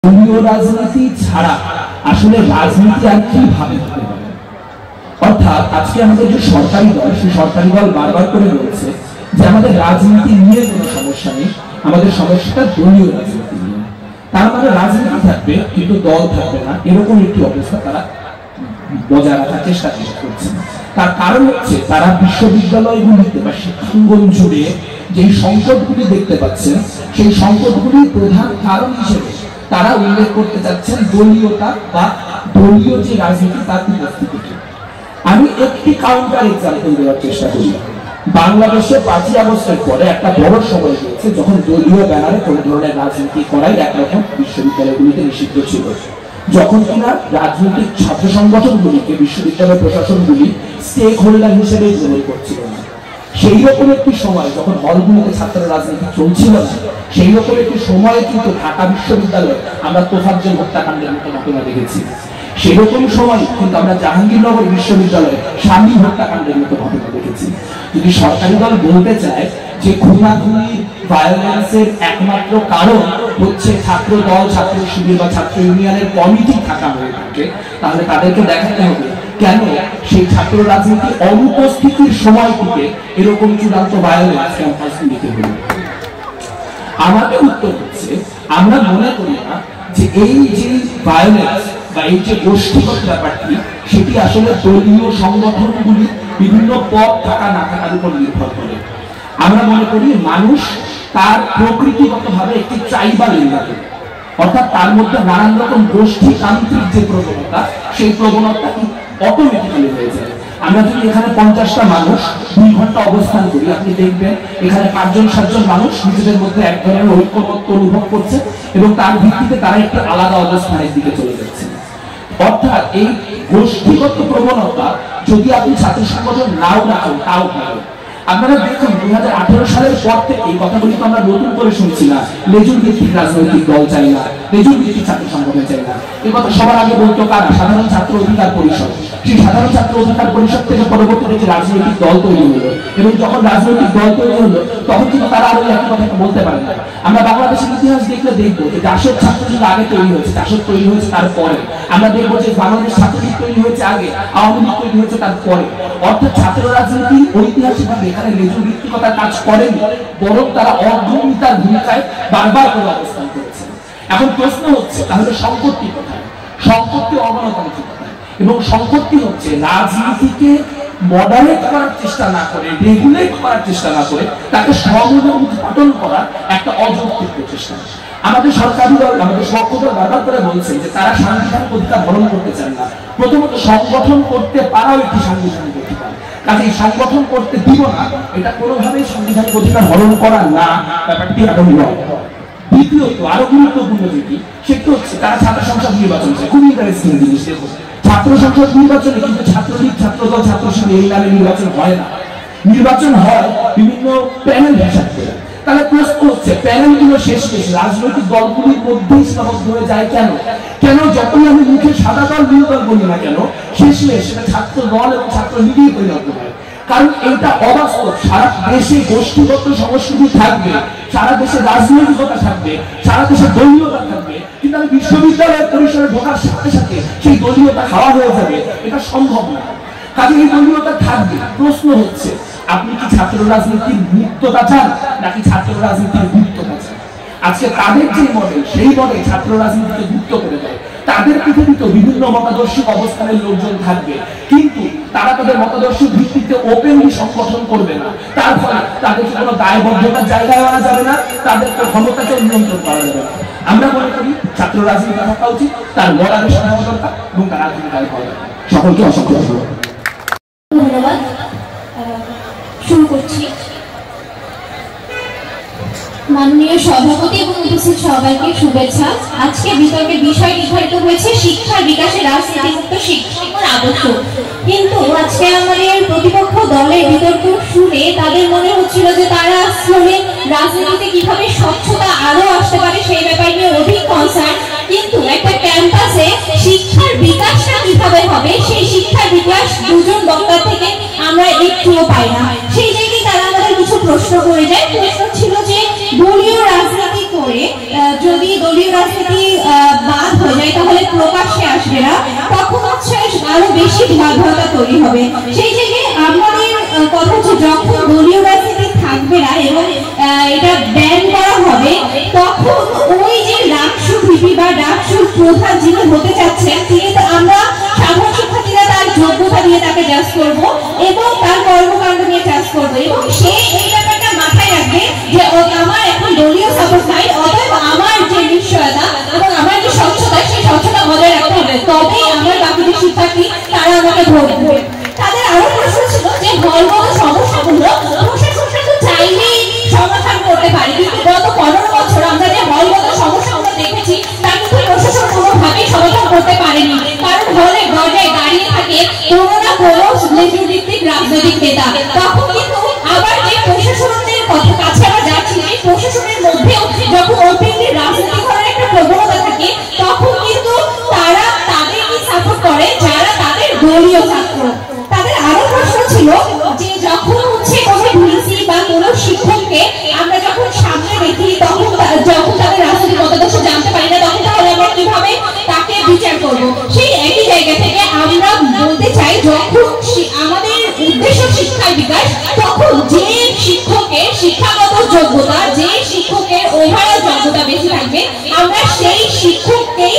দলীয় রাজনীতি ছাড়া আসলে রাজনীতি আর কিভাবে হতে পারে। অর্থাৎ আজকে আমাদের যে সরকারি দল, সেই সরকারি দল বারবার করে বলছে যে আমাদের রাজনীতি নিয়ে কোনো সমস্যা নেই, আমাদের সমস্যাটা দলীয় রাজনীতি নিয়ে। তার মানে রাজনীতি থাকবে কিন্তু দল থাকবে না, এরকম একটি অবস্থা তারা বজায় রাখার চেষ্টা করছে। তার কারণ হচ্ছে তারা বিশ্ববিদ্যালয়গুলিতে বা শিক্ষাঙ্গন জুড়ে যে সংকটগুলি দেখতে পাচ্ছেন, সেই সংকটগুলির প্রধান কারণ হিসেবে তারা উল্লেখ করতে চাচ্ছেন দলীয়তা বা দলীয় যে রাজনীতি তার উপস্থিতিকে। আমি একটি কাউন্টার এক্সাম্পল দেওয়ার চেষ্টা করি। বাংলাদেশে 5ই আগস্টের পরে একটা বড় সময় গিয়েছে যখন দলীয় ব্যানারে কোনো ধরনের রাজনীতি করাই একরকম বিশ্ববিদ্যালয়গুলিতে নিষিদ্ধ ছিল, যখন কিনা রাজনৈতিক ছাত্র সংগঠনগুলিকে বিশ্ববিদ্যালয় প্রশাসনগুলি স্টেক হোল্ডার হিসেবে গ্রহণ করছিল না। সেই রকম একটি সময় যখন হলগুলিতে ছাত্র রাজনীতি চলছিল না, সেই রকম একটি সময়ে কিন্তু ঢাকা বিশ্ববিদ্যালয়ে আমরা তোফাজ্জল হত্যাকাণ্ডের মতো ঘটনা দেখেছি। সেরকম সময় কিন্তু আমরা জাহাঙ্গীরনগর বিশ্ববিদ্যালয়ে স্বামী হত্যাকাণ্ডের মতো ঘটনা দেখেছি। যদি সরকারি দল বলতে চায় যে খুনাখুনি ভায়োলেন্সের একমাত্র কারণ হচ্ছে ছাত্র দল, ছাত্র শিবির বা ছাত্র ইউনিয়নের কমিটি থাকা হয়ে থাকে, তাহলে তাদেরকে দেখাতে হবে কেন সেই ছাত্র রাজনীতি অনুপস্থিতির সময়টিতে এরকম চূড়ান্ত ভায়োলেন্স ক্যাম্পাসগুলিতে হলো। আমাদের উত্তর হচ্ছে আমরা মনে করি না যে এই যে ভায়োলেন্স বা এই যে গোষ্ঠীগত ব্যাপারটি, সেটি আসলে দলীয় সংগঠনগুলি বিভিন্ন পদ থাকা না থাকার উপর নির্ভর করে। আমরা মনে করি মানুষ তার প্রকৃতিগতভাবে একটি ট্রাইবাল এলাকা, অর্থাৎ তার মধ্যে নানান রকম গোষ্ঠীতান্ত্রিক যে প্রবণতা, সেই প্রবণতা অটোমেটিক্যালি হয়ে যায়। আমরা যদি এখানে 50টা মানুষ 2 ঘন্টা অবস্থান করি, আপনি দেখবেন এখানে 5-7জন মানুষ নিজেদের মধ্যে এক ধরনের ঐক্যমত্য অনুভব করছে এবং তার ভিত্তিতে তারা একটি আলাদা অবস্থানের দিকে চলে যাচ্ছে। অর্থাৎ এই গোষ্ঠীগত প্রবণতা যদি আপনি ছাত্র সংগঠন নাও রাখেন তাও ভালো। আপনারা দেখুন 2018 সালের পর থেকে এই কথাগুলি তো আমরা নতুন করে শুনছি না, লেজুর ভিত্তিক রাজনৈতিক দল চাই না, লেজুর ভিত্তিক ছাত্র সংগঠন চাই না। এই কথা সবার আগে বলতো কারা? সাধারণ ছাত্র অধিকার পরিষদ। সেই সাধারণ ছাত্র অধিকার পরিষদ থেকে পরবর্তীতে যে রাজনৈতিক দল তৈরি হলো, এবং যখন রাজনৈতিক দল তৈরি হলো তখন কিন্তু তারা আরো একই কথা বলতে পারে না। আমরা বাংলাদেশের ইতিহাস দেখলে দেখবো যে জাসদ ছাত্রলীগ আগে তৈরি হয়েছে, জাসদ তৈরি হয়েছে তারপরে। আমরা দেখবো যে বাংলাদেশ ছাত্রলীগ তৈরি হয়েছে আগে, আওয়ামী লীগ তৈরি হয়েছে তারপরে। অর্থাৎ ছাত্র রাজনীতি ঐতিহাসিকভাবে এখানে লেজুর ভিত্তিকতার কাজ করেনি, বরং তারা অগ্রণীতার ভূমিকায় বারবার করে অবস্থান করেছে। এখন প্রশ্ন হচ্ছে তাহলে সংকটটি কোথায়? সংকটটি অগণতান্ত্রিক কোথায়? এবং সংকটটি হচ্ছে রাজনীতিকে মডারেট করার চেষ্টা না করে, রেগুলেট করার চেষ্টা না করে, তাকে সমূলে উৎপাদন করার একটা অযৌক্তিক প্রচেষ্টা। আমাদের সরকারি দল, আমাদের সরকার দল বারবার করে বলছে যে তারা সাংবিধানিক অধিকার হরণ করতে চান না। প্রথমত সংগঠন করতে পারাও একটি সাংবিধানিক অধিকার, কাজে সংগঠন করতে দিব না, এটা কোনোভাবেই সাংবিধানিক অধিকার হরণ করা না, ব্যাপারটি এখন নয়। দ্বিতীয়ত আরো গুরুত্বপূর্ণ যেটি, সেটি হচ্ছে তারা ছাত্র সংসদ নির্বাচন চায়। খুব ইন্টারেস্টিং জিনিস দেখুন, ছাত্র সংসদ নির্বাচনে কিন্তু ছাত্রলীগ, ছাত্রদল, ছাত্র শিবির এই নামে নির্বাচন হয় না। নির্বাচন হয় বিভিন্ন প্যানেল হিসাব করে। তাহলে প্রশ্ন হচ্ছে প্যানেলগুলো শেষ রাজনৈতিক দলগুলির মধ্যেই সীমাবদ্ধ হয়ে যায় কেন? কেন যতই আমি মুখে সাদা দল নীল দল বলি না কেন, শেষে সেটা ছাত্র দল এবং ছাত্র লীগেই পরিণত হয়। কারণ এটা অবাস্তব। সারা দেশে গোষ্ঠীগত সংস্কৃতি থাকবে, সারা দেশে রাজনৈতিকতা থাকবে, সারা দেশে দলীয়তা থাকবে, কিন্তু আমি বিশ্ববিদ্যালয়ের পরিসরে ঢোকার সাথে সাথে সেই দলীয়তা খাওয়া হয়ে যাবে, এটা সম্ভব না। কাজে এই দলীয়তা থাকবে। প্রশ্ন হচ্ছে আপনি কি ছাত্র রাজনীতির মুক্ততা চান নাকি ছাত্র রাজনীতির মুক্ততা চান? আজকে তাদের যে মডেল, সেই মডেল ছাত্র রাজনীতিকে মুক্ত করে দেয়। তাদের পৃথিবীতে বিভিন্ন মতাদর্শিক অবস্থানের লোকজন থাকবে, কিন্তু তারা তাদের মতাদর্শের ভিত্তিতে ওপেনলি সংগঠন করবে না। তার ফলে তাদেরকে কোনো দায়বদ্ধতার জায়গায় আনা যাবে না, তাদেরকে ক্ষমতাকে নিয়ন্ত্রণ করা যাবে না। আমরা মনে করি ছাত্র রাজনীতি থাকা উচিত, তার মডারেশন হওয়া দরকার এবং তার রাজনীতি হওয়া দরকার। সকলকে অসংখ্য ধন্যবাদ। শুরু করছি। মাননীয় সভাপতি এবং উপস্থিত সবাইকে শুভেচ্ছা। আজকে বিতর্কের বিষয় নির্ধারিত হয়েছে শিক্ষার বিকাশে রাজনীতিমুক্ত শিক্ষার আদর্শ। কিন্তু আজকে আমাদের প্রতিপক্ষ দলের বিতর্ক শুনে তাদের মনে হচ্ছিল যে তারা আসলে রাজনীতিতে কিভাবে স্বচ্ছতা আরো আসতে পারে সেই ব্যাপার নিয়ে অধিক কনসার্ন, কিন্তু একটা ক্যাম্পাসে শিক্ষার বিকাশটা কিভাবে হবে সেই শিক্ষার বিকাশ দুজন বক্তা থেকে আমরা একটুও পাই না। সেই জায়গায় তারা আমাদের কিছু প্রশ্ন করে যায়। প্রশ্ন ছিল যে দলীয় রাজনীতি করে যদি দলীয় রাজনীতি হবে। সেই জায়গায় আমাদের কথা হচ্ছে যখন দলীয় রাজনীতি থাকবে না এবং এটা ব্যান করা হবে, তখন ওই যে ডাকসু ভিপি বা ডাকসুর প্রধান যিনি হতে চাচ্ছেন, তিনি আমরা সাধারণ শিক্ষার্থীরা তার যোগ্যতা দিয়ে তাকে জাজ করব এবং তার কর্মকাণ্ড নিয়ে জাজ করব, এবং সে এই ব্যাপারটা মাথায় রাখবে যে আমার এখন দলীয় সাপোর্ট নাই, অতএব আমার যে নিশ্চয়তা এবং আমার যে স্বচ্ছতা, সেই স্বচ্ছতা বজায় রাখতে হবে, তবে আমার বাকি যে শিক্ষার্থী তারা আমাকে ভোট দেবে। তাদের আরো প্রশ্ন ছিল যে হলগত সমস্যাগুলো প্রশাসন তো চাইলেই সমাধান করতে পারে, কিন্তু গত 15 বছর আমরা যে হলগত সমস্যাগুলো দেখেছি তা কিন্তু প্রশাসন কোনোভাবেই সমাধান করতে পারেনি, কারণ হলের দরজায় দাঁড়িয়ে থাকে কোনো না কোনো নেতৃত্বিক রাজনৈতিক নেতা। তখন কিন্তু আবার যে প্রশাসনের কাছে আমরা যাচ্ছি, এই প্রশাসনের মধ্যেও যখন ওপেনলি রাজনীতি করার একটা প্রবণতা থাকে, তখন কিন্তু তারা তাদেরকে সাপোর্ট করে যারা তাদের দলীয় ছাত্র। তাদের আরো প্রশ্ন ছিল যে যখন হচ্ছে কোনো ভিসি বা কোনো শিক্ষককে আমরা যখন সামনে দেখি, তখন যখন তাদের রাজনৈতিক মতাদর্শ জানতে পারি না, তখন তাহলে আমরা কিভাবে তাকে বিচার করব? সেই একই জায়গা থেকে আমরা বলতে চাই, যখন আমাদের উদ্দেশ্য শিক্ষার বিকাশ, তখন যে শিক্ষকের শিক্ষাগত যোগ্যতা, যে শিক্ষকের ওভারঅল যোগ্যতা বেশি থাকবে, আমরা সেই শিক্ষককেই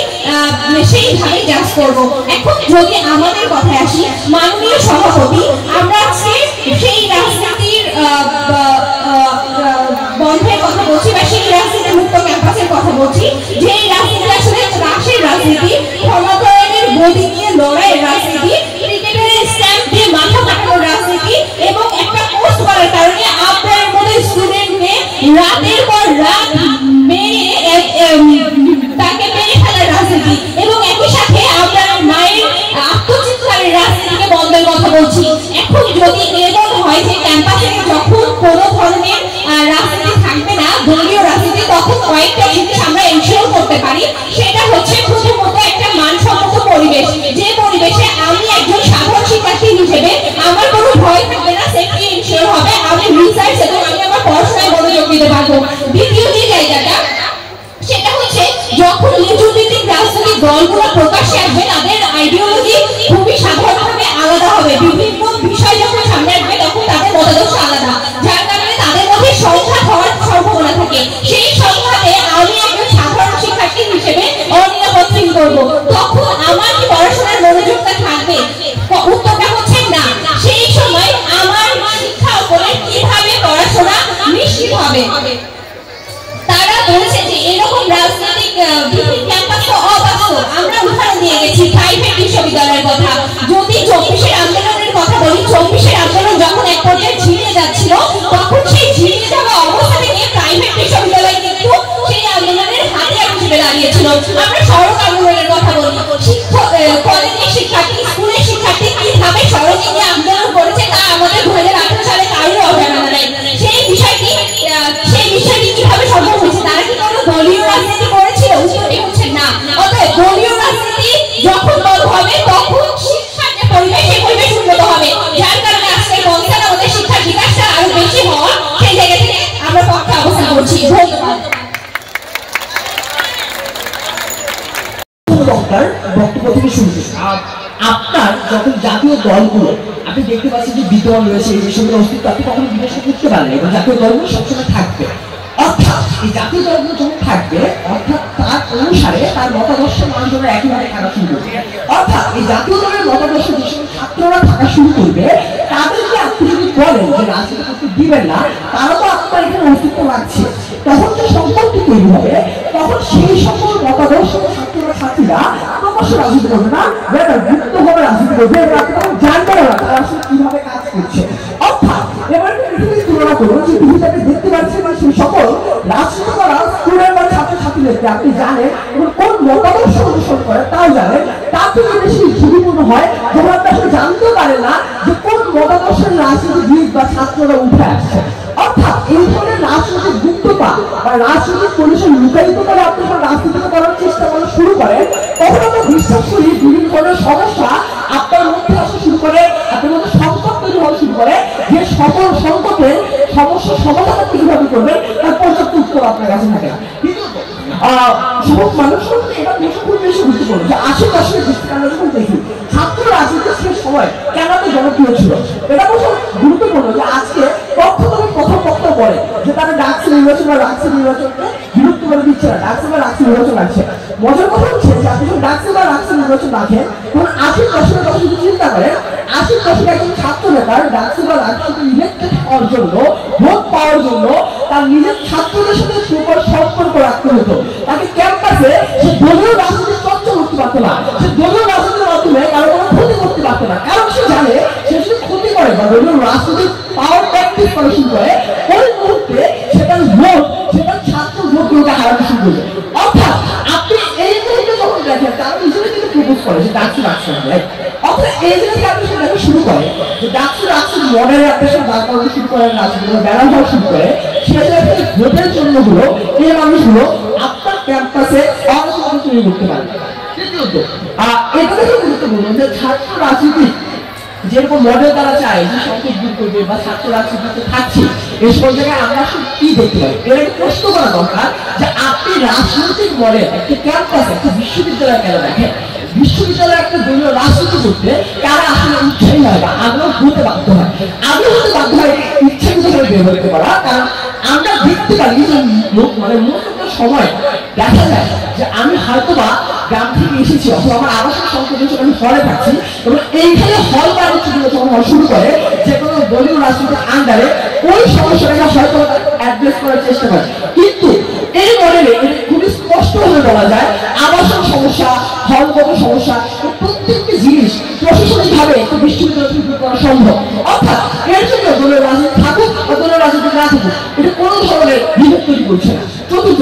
সেইভাবে জাজ করব। এখন যদি আমাদের কথায় আসি, মাননীয় সভাপতি, আমরা আজকে সেই রাজনীতির বন্ধের কথা বলছি বা সেই রাজনীতি মুক্ত ক্যাম্পাসের কথা বলছি, যে রাজনীতি আসলে ত্রাসের রাজনীতি, ক্ষমতায়নের গদি নিয়ে লড়াইয়ের রাজনীতি, ক্রিকেটের স্ট্যাম্প দিয়ে মাথা কাটানোর রাজনীতি এবং একটা পোস্ট করার কারণে আপনার মতো স্টুডেন্টকে রাতের পর রাত মেরে তাকে মেরে ফেলার রাজনীতি, এবং একই সাথে আপনার মায়ের আত্মচিৎকারের রাজনীতিকে বন্ধের কথা বলছি। এখন যদি এমন হয় যে ক্যাম্পাসে যখন কোনো ধরনের রাজনীতি থাকবে না, দলীয় রাজনীতি, তখন কয়েকটা জিনিস আমরা এনশিওর করতে পারি। সেটা হচ্ছে প্রথমত একটা মানসম্মত পরিবেশ, যে পরিবেশে আমি একজন সাধারণ শিক্ষার্থী হিসেবে আমার কোনো ভয় থাকবে না, সেফটি এনশিওর হবে, আমি রিসার্চ এবং আমি আমার পড়াশোনায় মনোযোগ দিতে পারবো। দ্বিতীয় যে জায়গাটা, সেটা হচ্ছে যখন রাজনৈতিক রাজনৈতিক দলগুলো প্রকাশ্যে আসবে, তাদের আইডিওলজি খুবই সাধারণভাবে আলাদা হবে, বিভিন্ন বিষয় যখন সামনে আসবে তখন তাদের মতাদর্শ আলাদা, যার কারণে তাদের মধ্যে সংঘাত হওয়ার সম্ভাবনা থাকে। সেই সংঘাতে আমি একজন সাধারণ শিক্ষার্থী হিসেবে অনিরাপদ ফিল করবো, তখন আমার কি পড়াশোনার মনোযোগটা থাকবে? উত্তরটা হচ্ছে না। সেই সময় আমার শিক্ষা উপরে কিভাবে পড়াশোনা নিশ্চিত হবে? তারা বলেছে যে এরকম রাজনৈতিক ক্যাম্পাস তো অবাস্তব। আমরা উদাহরণ দিয়ে গেছি প্রাইভেট বিশ্ববিদ্যালয়ের কথা। যদি 24-এর আন্দোলনের কথা বলি, 24-এর আন্দোলন যখন এক পর্যায়ে ঝিমিয়ে যাচ্ছিল, তখন সেই ঝিমিয়ে যাওয়া অবস্থা থেকে প্রাইভেট বিশ্ববিদ্যালয় কিন্তু সেই আন্দোলনের হাতিয়ার হিসেবে দাঁড়িয়েছিল। আমরা সড়ক আন্দোলনের কথা বলি, কলেজের শিক্ষার্থী, স্কুলের শিক্ষার্থী কিভাবে সড়কে গিয়ে আন্দোলন করেছে তা আমাদের 2018 সালে কারোর অজানা নাই। সেই বিষয়টি কিভাবে সম্ভব হয়েছে? তারা কি কোনো দলীয় রাজনীতি করেছিল? উত্তরটি হচ্ছে না। অতএব দলীয় রাজনীতি যখন বন্ধ হবে, তখন শিক্ষার যে পরিবেশ, সেই পরিবেশ উন্নত হবে, যার কারণে আজকে বংশাল আমাদের শিক্ষার বিকাশটা আরো বেশি হওয়া, সেই জায়গা থেকে আমরা পক্ষে অবস্থান করছি। ধন্যবাদ। বক্তব্য থেকে শুনতে আপনার যখন জাতীয় দলগুলো আপনি দেখতে পাচ্ছেন যে বিদ্যমান রয়েছে, এই বিষয়গুলো অস্তিত্ব আপনি কখনো বিবেচনা করতে পারবেন, এবং জাতীয় দলগুলো সবসময় থাকবে। অর্থাৎ এই জাতীয় দলগুলো যখন থাকবে, অর্থাৎ তার অনুসারে তার মতাদর্শের মানুষরা একইভাবে থাকা শুরু করবে। অর্থাৎ এই জাতীয় দলের মতাদর্শ যে সময় ছাত্ররা থাকা শুরু করবে, তাদেরকে আপনি যদি বলেন যে রাজনীতি করতে দিবেন না, তারা তো আপনার এখানে অস্তিত্ব রাখছে, তখন যে সম্পর্ক তৈরি হবে, তখন সেই সকল মতাদর্শ ছাত্ররা ছাত্রীরা প্রকাশ্য রাজনীতি করবে না, গুপ্তভাবে রাজনীতি করবে, এবং আপনি তখন জানবেন না তারা আসলে কিভাবে কাজ করছে। অর্থাৎ এবার পৃথিবীর তুলনা করুন যে পৃথিবীতে দেখতে পাচ্ছেন সেই সকল রাজনীতি করা স্টুডেন্ট বা ছাত্রছাত্রীদেরকে আপনি জানেন এবং কোন মতাদর্শ অনুসরণ করে তাও জানেন, তার থেকে বেশি ঝুঁকিপূর্ণ হয় যখন আপনি আসলে জানতে পারেন না যে কোন মতাদর্শের রাজনীতিবিদ বা ছাত্ররা উঠে আসছে। অর্থাৎ এই ধরনের রাজনৈতিক গুপ্ততা বা রাজনৈতিক পরিসর লুকায়িত করে আপনি যখন রাজনীতি করার চেষ্টা করা শুরু করেন, তখন আমরা বিশ্বাস করি বিভিন্ন ধরনের সমস্যা আপনার মধ্যে আসা শুরু করে, আপনার মধ্যে সংকট তৈরি হওয়া শুরু করে, যে সকল সংকটের সমস্যার সমাধান আপনি কিভাবে করবেন তার পর্যাপ্ত উত্তর আপনার কাছে থাকে না। সব মানুষের এটা খুব বেশি গুরুত্বপূর্ণ যে আশেপাশে আমরা যখন দেখি ছাত্র রাজনীতির শেষ সময় কেন জনগণ হয়েছিল। এটা অবশ্য গুরুত্বপূর্ণ যে আজকে পক্ষতলে প্রথম পক্ষ বলে যে তারা ডাকসু নির্বাচন বা রাকসু নির্বাচনকে বিলুপ্ত করে দিচ্ছে না, ডাকসু বা রাকসু নির্বাচন রাখছে। মজার কথা হচ্ছে যে আপনি যখন ডাকসু বা রাকসু নির্বাচন রাখেন তখন 80 দশকের কথা যদি চিন্তা করেন, 80 দশকে একজন ছাত্র নেতার ডাকসু বা রাকসুকে ইলেক্টেড হওয়ার জন্য, ভোট পাওয়ার জন্য তার নিজের ছাত্রদের সাথে প্রপার সম্পর্ক রাখতে হতো। তাকে ক্যাম্পাসে সে দলীয় রাজনীতির চর্চা করতে পারতো না, সে দলীয় রাজনীতির মাধ্যমে কারো কোনো ক্ষতি করতে পারতো না, কারণ সে জানে সে যদি ক্ষতি করে বা দলীয় রাজনীতির পাওয়ার প্র্যাকটিস করা শুরু করে ওই মুহূর্তে সেটার ভোট, সেটার ছাত্র ভোটগুলোকে হারানো শুরু করবে। অর্থাৎ আপনি এই মুহূর্তে যখন দেখেন তারা নিজেরা কিন্তু প্রপোজ করে যে ডাকসু রাখছে, অর্থাৎ এই জিনিসকে আপনি সেটা দেখা শুরু করে যে ডাকসু রাখছে মডেল আপনার সাথে দাঁড় করানো শুরু করে, রাজনীতি বেড়া হওয়া শুরু করে, সেটা ভোটের জন্য হলো এই মানুষগুলো আপনার ক্যাম্পাসে অরাজকতা তৈরি করতে পারে। তৃতীয়ত এটা দেখে গুরুত্বপূর্ণ যে ছাত্র রাজনীতি যেরকম মডেল তারা চায় যে সংকট দূর করবে বা ছাত্র রাজনীতিতে থাকছে, এই সব জায়গায় আমরা কি দেখতে পাই? এর একটা প্রশ্ন করা দরকার যে আপনি রাজনৈতিক মডেল একটা ক্যাম্পাস, একটা বিশ্ববিদ্যালয় কেন দেখেন? বিশ্ববিদ্যালয়ে একটা দলীয় রাজনীতি করতে কারা আসলে উৎসাহী হয় বা আগ্রহ হতে বাধ্য হয়? আগ্রহ হতে বাধ্য হয় ইচ্ছাকৃতভাবে বের করতে পারা, কারণ আমরা দেখতে পারি যে মানে মোট সময় দেখা যায় যে আমি হয়তোবা গ্রাম থেকে এসেছি অথবা আমার আবাসিক সংকটের জন্য আমি হলে থাকছি এবং এইখানে হল বাণিজ্যগুলো যখন হওয়া শুরু করে যে কোনো দলীয় রাজনীতির আন্ডারে ওই সমস্যাটাকে হয়তো অ্যাড্রেস করার চেষ্টা করে। কিন্তু এই মডেলে খুবই স্পষ্টভাবে বলা যায় আবাসন সমস্যা, হলগত সমস্যা, প্রত্যেকটি জিনিস প্রশাসনিকভাবে একটা বিশ্ববিদ্যালয় থেকে করা সম্ভব। অর্থাৎ এর জন্য দলীয় রাজনীতি থাকুক বা দলীয় রাজনীতি না থাকুক, এটা কোনো ধরনের বিভেদ তৈরি করছে না। চতুর্থ,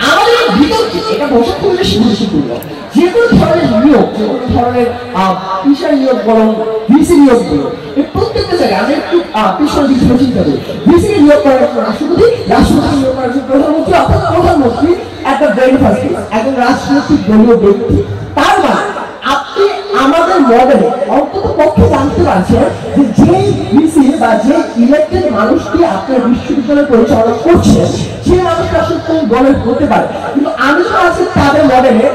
আমাদের বিতর্কে এটা বসে খুব বেশি গুরুত্বপূর্ণ। যে কোনো ধরনের নিয়োগ, যে কোনো ধরনের টিচার নিয়োগ বরং ভিসি নিয়োগ বলো, এই প্রত্যেকটা জায়গায় আমরা একটু পিছনের দিক থেকে চিন্তা করি। ভিসি নিয়োগ করার জন্য রাষ্ট্রপতি, রাষ্ট্রপতি নিয়োগ করার জন্য প্রধানমন্ত্রী, অর্থাৎ প্রধানমন্ত্রী একটা ভেরি ফার্স্ট একজন রাজনৈতিক দলীয় ব্যক্তি। তার মানে আপনি আমাদের মডেলে অন্তত পক্ষে জানতে পারছেন যে যেই ভিসি বা যে ইলেক্টেড মানুষটি আপনার বিশ্ববিদ্যালয় পরিচালনা করছেন সেই মানুষটা আসলে কোন দলের হতে পারে। কিন্তু আমি যখন আজকে তাদের মডেলে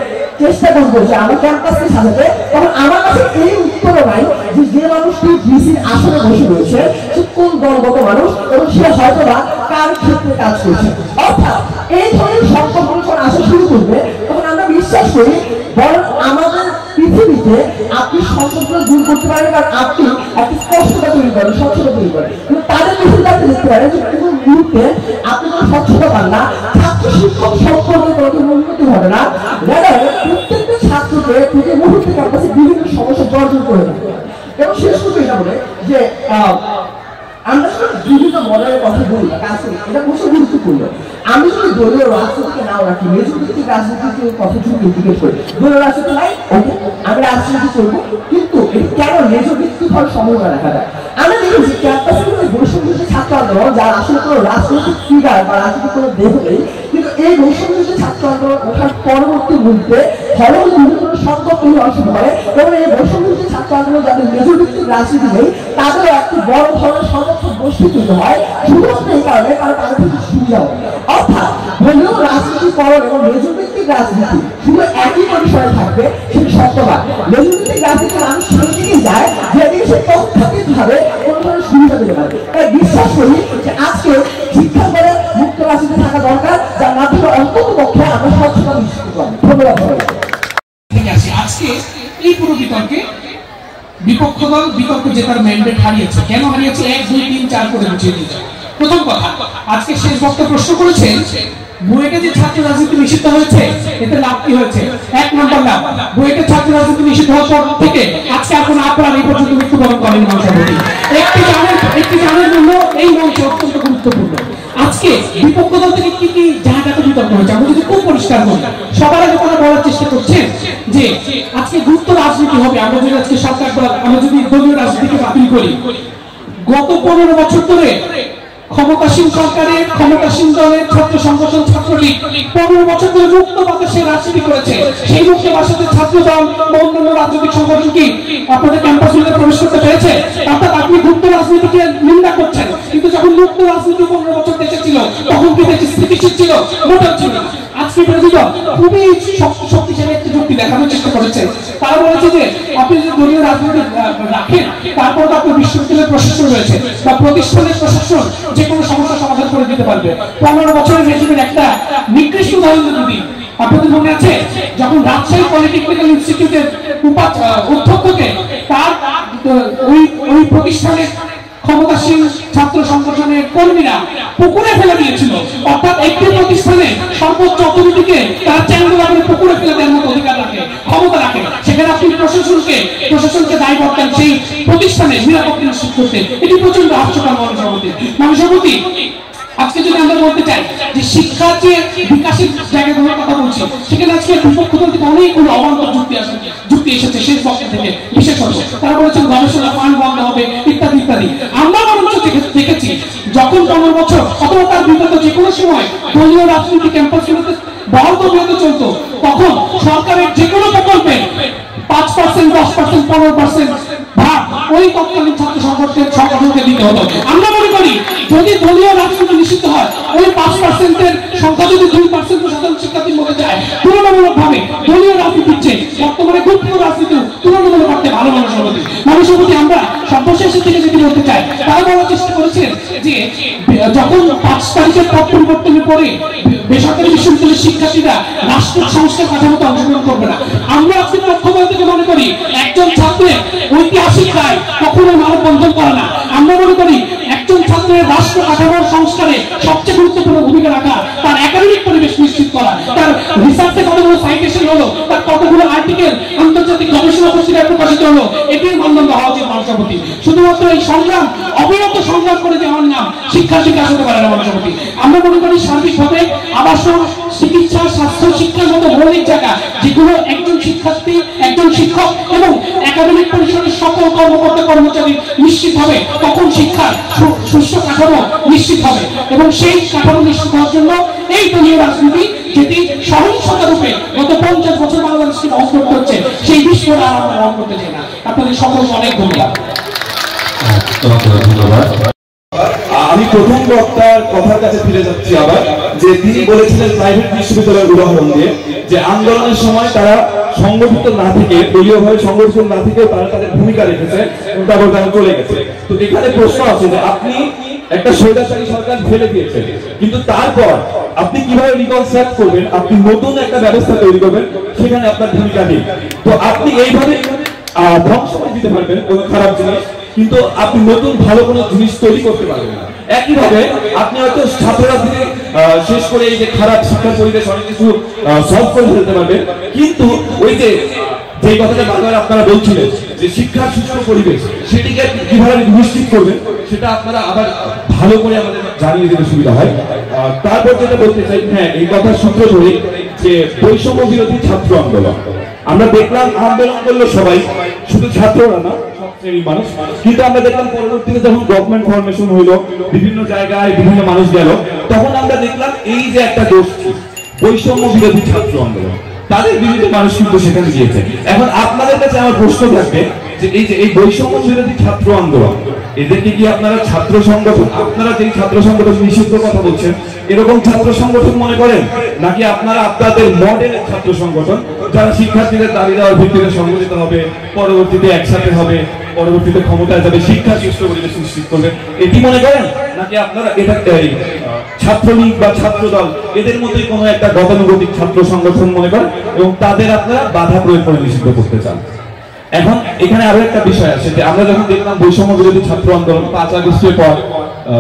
চেষ্টা করবো যে আমার ক্যাম্পাসকে সাজাতে, তখন আমার কাছে এই উত্তরও নাই যে যে মানুষটি ভিসির আসনে বসে রয়েছে সে কোন দলগত মানুষ এবং সে হয়তো বা কার ক্ষেত্রে কাজ করছে। অর্থাৎ এই ধরনের সম্পর্কগুলো যখন আসা শুরু করবে তখন আমরা বিশ্বাস করি বরং আমাদের পৃথিবীতে আপনি সম্পর্কগুলো দূর করতে পারেন, কারণ আপনি একটি স্পষ্টতা তৈরি করেন, স্বচ্ছতা তৈরি করেন। কিন্তু তাদের পৃথিবীতে আপনি দেখতে পারেন যে কোনো মুহূর্তে আপনি কোনো স্বচ্ছতা পান না, ছাত্র শিক্ষক সম্পর্কে কোনো উন্নতি হবে না, প্রত্যেকটা ছাত্রকে প্রতি মুহূর্তে ক্যাম্পাসে বিভিন্ন সমস্যা জর্জর করে দেবে। এবং শেষ করতে এটা বলে যে আমরা বিভিন্ন মডেলের কথা বলি বা কাজ করি, এটা খুব গুরুত্বপূর্ণ। আমি যদি দলীয় রাজনীতিকে নাও রাখি, মেজরিটিক রাজনীতির কথা যদি ইন্ডিকেট করি, দলীয় রাজনীতি নাই, ওকে আমি রাজনীতি করবো, কিন্তু কেন মেজরিটিক হওয়ার সম্ভাবনা দেখা যায়? আমরা দেখেছি ক্যাম্পাসে বৈষম্য ছাত্র আন্দোলন যার আসলে কোনো রাজনৈতিক ফিগার বা রাজনীতির কোনো দেহ নেই, কিন্তু এই বৈষম্য ছাত্র আন্দোলন ওঠার পরবর্তী মুহূর্তে হলেও বিভিন্ন সংকট তৈরি হওয়া শুরু করে এবং এই বৈষম্য ছাত্র আন্দোলন যাদের মেজরিটিক রাজনীতি নেই তাদেরও একটি বড় ধরনের সমর্থক গোষ্ঠী তৈরি হয়, শুধুমাত্র এই কারণে কারণ তাদের থেকে সুবিধা হয়। অর্থাৎ দলীয় রাজনীতিকরণ এবং মেজরিটিক রাজনীতি শুধু একই পরিসরে থাকবে, সেটি সত্যবাদ। মেজরিটিক রাজনীতি মানুষ সেই দিকে যায় যেদিকে সে তথ্যভাবে কোনো ধরনের সুবিধা পেতে পারে। তাই বিশ্বাস করি যে আজকে শিক্ষা করে মুক্ত রাজনীতি থাকা দরকার, যার মাধ্যমে অন্তত পক্ষে আমরা স্বচ্ছতা নিশ্চিত করব। ধন্যবাদ সবাইকে। আজকে এই পুরো বিতর্কে বিপক্ষ দল বিতর্ক জেতার ম্যান্ডেট হারিয়েছে। কেন হারিয়েছে? 1, 2, 3, 4 করে বুঝিয়ে দিয়েছে। প্রথম কথা, আজকে শেষ বক্তা প্রশ্ন করেছেন বুয়েটে যে ছাত্র রাজনীতি নিষিদ্ধ হয়েছে এতে লাভ কি হয়েছে? 1 নম্বর লাভ, বুয়েটে ছাত্র রাজনীতি নিষিদ্ধ হওয়ার পর থেকে আজকে আর কোনো আপনারা এই পর্যন্ত মৃত্যুবরণ করেন না। একটি জানার জন্য এই মঞ্চ অত্যন্ত গুরুত্বপূর্ণ। আজকে বিপক্ষ দল থেকে কি কি জায়গাতে বিতর্ক হয়েছে আমরা যদি খুব পরিষ্কার করি, সবার আগে তারা বলার চেষ্টা করছেন যে আজকে গুপ্ত রাজনীতি হবে। আমরা যদি আজকে সরকার দল, আমরা যদি দলীয় রাজনীতিকে বাতিল করি, গত 15 বছর ধরে ক্ষমতাসীন সরকারের, ক্ষমতাসীন দলের ছাত্র সংগঠন ছাত্রলীগ 15 বছর ধরে মুক্ত বাতাসে রাজনীতি করেছে। সেই মুক্ত বাতাসে ছাত্র দল বা অন্যান্য রাজনৈতিক সংগঠন কি আপনাদের ক্যাম্পাসগুলোতে প্রবেশ করতে পেরেছে? অর্থাৎ আপনি গুপ্ত রাজনীতিকে নিন্দা করছেন, কিন্তু যখন মুক্ত রাজনীতি 15 বছর দেশে ছিল তখন কি দেশে স্থিতিশীল ছিল? মোটেও ছিল না। আজকে পর্যন্ত খুবই শক্তিশালী একটি যুক্তি দেখানোর চেষ্টা করেছে। তারা বলেছে যে আপনি যদি দলীয় রাজনীতি রাখেন, তারপর তো আপনার বিশ্ববিদ্যালয়ের প্রশাসন রয়েছে বা প্রতিষ্ঠানের প্রশাসন যে কোনো সমস্যার সমাধান করে দিতে পারবে। 15 বছরের রেজিমের একটা নিকৃষ্ট উদাহরণ যদি আপনাদের মনে আছে, যখন রাজশাহী পলিটেকনিক্যাল ইনস্টিটিউটের অধ্যক্ষকে তার ওই প্রতিষ্ঠানের ক্ষমতাসীন ছাত্র সংগঠনের কর্মীরা পুকুরে ফেলে দিয়েছিল, অর্থাৎ একটি প্রতিষ্ঠানে সর্বোচ্চ অথরিটিকে তারা চ্যাংদোলা করে পুকুরে ফেলে দেওয়ার মতো অধিকার রাখে, ক্ষমতা রাখে। সেখানে আপনি প্রশাসনকে দায়ী করতেন সেই প্রতিষ্ঠানে নিরাপত্তা নিশ্চিত করতে। এটি প্রচন্ড হাস্যকর মানুষের আজকে যদি আমরা বলতে চাই যে শিক্ষার যে বিকাশের জায়গাগুলোর কথা বলছি, সেখানে আজকে বিপক্ষদল থেকে অনেকগুলো অবান্তর যুক্তি এসেছে শেষ বছর থেকে। বিশেষত তারা বলেছেন গবেষণা ফান্ড বন্ধ হবে ইত্যাদি ইত্যাদি। আমরা বরঞ্চ দেখেছি যখন 15 বছর অথবা তার বিগত যে কোনো সময় দলীয় রাজনীতি ক্যাম্পাসগুলোতে বহরত চলতো, তখন সরকারের যে কোনো প্রকল্পে 5%, 10%, 15% ভাগ ওই তৎকালীন ছাত্র সংগঠনকে দিতে হতো। আমরা মনে করি যদি দলীয় রাজনীতি নিষিদ্ধ হয়, ওই 5%-এর সংখ্যা যদি 2% সাধারণ শিক্ষার্থীর মধ্যে যায়, তুলনামূলকভাবে দলীয় রাজনীতির চেয়ে বর্তমানে গুপ্ত রাজনীতি তুলনামূলক করতে ভালো মানুষের প্রতি আমরা সর্বশেষের থেকে যদি বলতে চাই, তারা বলার চেষ্টা করেছেন যে যখন 5 তারিখের পর পরিবর্তনের পরে বেসরকারি বিশ্ববিদ্যালয়ের শিক্ষার্থীরা রাষ্ট্র সংস্কার কাঠামোতে অংশগ্রহণ করবে না। আমরা আজকে পক্ষপাত থেকে মনে করি একজন ছাত্রের ঐতিহাসিক রায় কখনো মানববন্ধন করে না। আমরা মনে করি একজন ছাত্রের রাষ্ট্র কাঠামোর সংস্কারে সবচেয়ে গুরুত্বপূর্ণ ভূমিকা রাখা, তার একাডেমিক পরিবেশ নিশ্চিত করা, তার রিসার্চে কতগুলো সাইটেশন হলো, তার কতগুলো আর্টিকেল আন্তর্জাতিক গবেষণা পত্রিকায় প্রকাশিত হলো, এটির মানদণ্ড হওয়া উচিত মানুষের প্রতি। শুধুমাত্র এই সংগ্রাম, অবিরত সংগ্রাম করে যাওয়ার নাম শিক্ষার বিকাশ হতে পারে না মানুষের প্রতি। আমরা মনে করি সার্বিকভাবে আবাসন, চিকিৎসা, স্বাস্থ্য, শিক্ষার মতো মৌলিক জায়গা যেগুলো একজন শিক্ষার্থী, একজন শিক্ষক এবং একাডেমিক পরিসরের সকল কর্মকর্তা কর্মচারী নিশ্চিত হবে, তখন শিক্ষার সুস্থ কাঠামো নিশ্চিত হবে। এবং সেই কাঠামো নিশ্চিত হওয়ার জন্য এই দলীয় রাজনীতি যেটি সহিংসতা রূপে গত 50 বছর বাংলাদেশকে বহন করতে হচ্ছে, সেই বিষয়টা আমরা বহন করতে চাই না। আপনাদের সকলকে অনেক ধন্যবাদ। আমি প্রথম বক্তার কথার কাছে ফিরে যাচ্ছি আবার, যে তিনি বলেছিলেন প্রাইভেট বিশ্ববিদ্যালয়ের উদাহরণ দিয়ে যে আন্দোলনের সময় তারা সংগঠিত না থেকে, দলীয়ভাবে সংগঠিত না থেকে তারা তাদের ভূমিকা রেখেছে এবং তারপর তারা চলে গেছে। তো এখানে প্রশ্ন আছে যে আপনি একটা স্বৈরাচারী সরকার ফেলে দিয়েছেন, কিন্তু তারপর আপনি কিভাবে রিকনস্ট্রাক্ট করবেন, আপনি নতুন একটা ব্যবস্থা তৈরি করবেন, সেখানে আপনার ভূমিকা নেই। তো আপনি এইভাবে ধ্বংস করে দিতে পারবেন কোনো খারাপ জিনিস, কিন্তু আপনি নতুন ভালো কোনো জিনিস তৈরি করতে পারবেন না। একইভাবে আপনি হয়তো ছাত্র রাজনীতি শেষ করে এই যে খারাপ শিক্ষার পরিবেশ অনেক কিছু সলভ করে ফেলতে পারবেন, কিন্তু ওই যে কথাটা বারবার আপনারা বলছিলেন যে শিক্ষার সুস্থ পরিবেশ, সেটিকে কিভাবে নিশ্চিত করবেন সেটা আপনারা আবার ভালো করে আমাদের জানিয়ে দিতে সুবিধা হয়। তারপর যেটা বলতে চাই, হ্যাঁ, এই কথার সূত্র ধরে যে বৈষম্য বিরোধী ছাত্র আন্দোলন আমরা দেখলাম, আন্দোলন করলো সবাই, শুধু ছাত্ররা না, মানুষ। কিন্তু আমরা দেখলাম পরবর্তীতে যখন গভর্নমেন্ট ফরমেশন হইলো, বিভিন্ন জায়গায় বিভিন্ন মানুষ গেল, তখন আমরা দেখলাম এই যে একটা গোষ্ঠী বৈষম্য বিরোধী ছাত্র আন্দোলন, তাদের বিরুদ্ধে মানুষ কিন্তু সেখানে গিয়েছে। এখন আপনাদের কাছে আমার প্রশ্ন থাকবে যে এই বৈষম্য বিরোধী ছাত্র আন্দোলন, এদেরকে কি আপনারা ছাত্র সংগঠন, আপনারা যেই ছাত্র সংগঠন নিষিদ্ধ কথা বলছেন, এরকম ছাত্র সংগঠন মনে করেন, নাকি আপনারা আপনাদের মডেলের ছাত্র সংগঠন যারা শিক্ষার্থীদের দাবি দেওয়ার ভিত্তিতে সংগঠিত হবে, পরবর্তীতে একসাথে হবে, পরবর্তীতে ক্ষমতায় যাবে, শিক্ষা সুষ্ঠু পরিবেশ নিশ্চিত করবে, এটি মনে করেন, নাকি আপনারা এটা ছাত্রলীগ বা ছাত্র দল এদের মধ্যে কোনো একটা গতানুগতিক ছাত্র সংগঠন মনে করেন এবং তাদের আপনারা বাধা প্রয়োগ করে নিষিদ্ধ করতে চান? এখন এখানে আরো একটা বিষয় আছে যে আমরা যখন দেখলাম বৈষম্য বিরোধী ছাত্র আন্দোলন 5 আগস্টের পর